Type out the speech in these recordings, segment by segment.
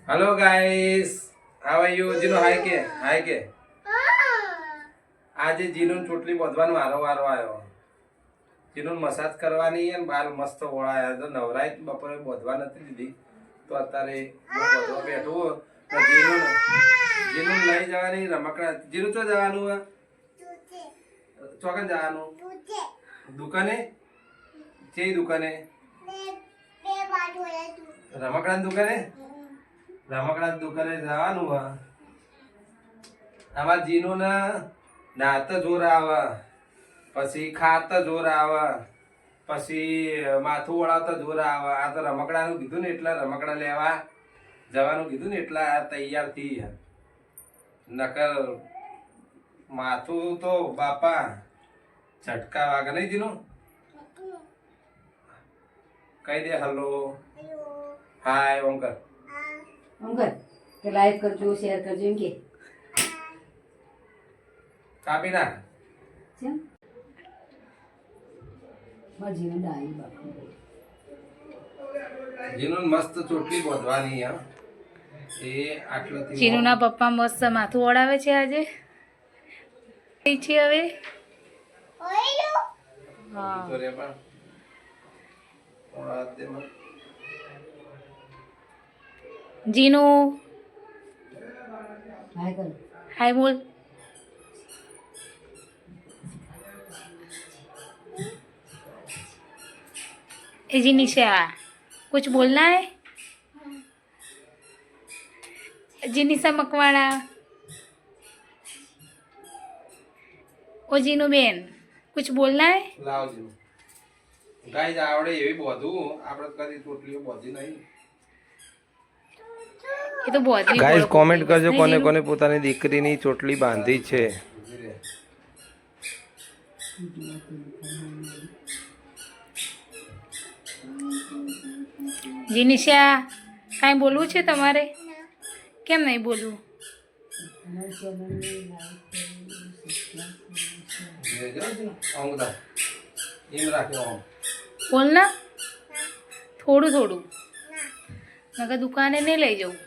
Hello guys, how are you? जीनो hi के આજે જીનું ચોટલી બાંધવાનો વારો આવ્યો. જીનું મસાજ કરવાની અને બાલ મસ્ત ઓળાયા તો નવરાય બપોરે બાંધવા નથી દીધી તો અત્યારે હું બાંધવા બેઠું. જીનું લઈ જવાની રમકડા. જીનું ચો જવાનું? ચોકન જવાનું? દુકાને? ચેઈ દુકાને? રમકડાની દુકાને? રમકડાની દુકાને જવાનું. આમાં જીનું ને નાત જોર આવે, પછી ખાત જોર આવે, પછી માથું વળાવતા જોર આવે. આ તો રમકડાનું કીધું ને એટલા રમકડા લેવા જવાનું કીધું ને એટલા તૈયાર થઈ. નકર માથું તો બાપા ઝટકા વાગે નહીં. જીનું કહી દે હલો હાય ઓમકર. ઓમકર કે લાઈક કરજો, શેર કરજો એમ કે કાપી નાખ. કેમ જીવન ડાઈ બાપુ જીનું મસ્ત ચોટલી બાંધવાની. એ આટલું જીનુના પપ્પા મસ્ત માથું ઓળાવે છે આજે. છે હવે હા તો રે પણ ઓળા દે મને. જીનુ હાય કર. हाय बोल. ए जी निशा कुछ बोलना है? जी निशा मकवाड़ा. ओ जीनू बेन कुछ बोलना है? લાવ જીનું. ગાઈસ આવડે એવી બધું આપણે કદી ચોટલીઓ બાંધી નહીં. ये तो बहुत ही ગાઈસ बड़ो કોમેન્ટ कोई કરજો बस કોને नहीं કોને પોતાની દીકરીની ચોટલી બાંધી છે. ઊભી રહે. जीनू. जी निशा काई बोलવું છે તમારે? કેમ નહીં બોલવું? ધીરે ધીરે જીનું. આમ બધા એમ રાખ્યો આમ. બોલ ના થોડું થોડું. નકર દુકાને નહીં લઈ જવું.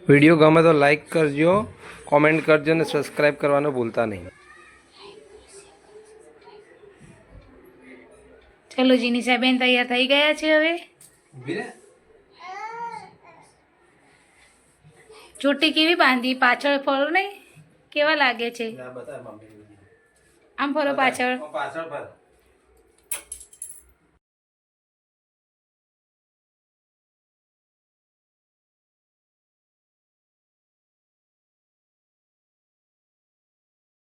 વિડીયો ગમે તો લાઈક કરજો, કોમેન્ટ કરજો અને સબસ્ક્રાઇબ કરવાનું ભૂલતા નહીં. ચલો જીનિશા બેન તૈયાર થઈ ગયા છે હવે. ઊભી રહે. ચોટી કેવી બાંધી? પાછળ ફરો નહીં, કેવા લાગે છે? જા બતાય મમ્મી. આમ ફરો પાછળ. પાછળ ફર.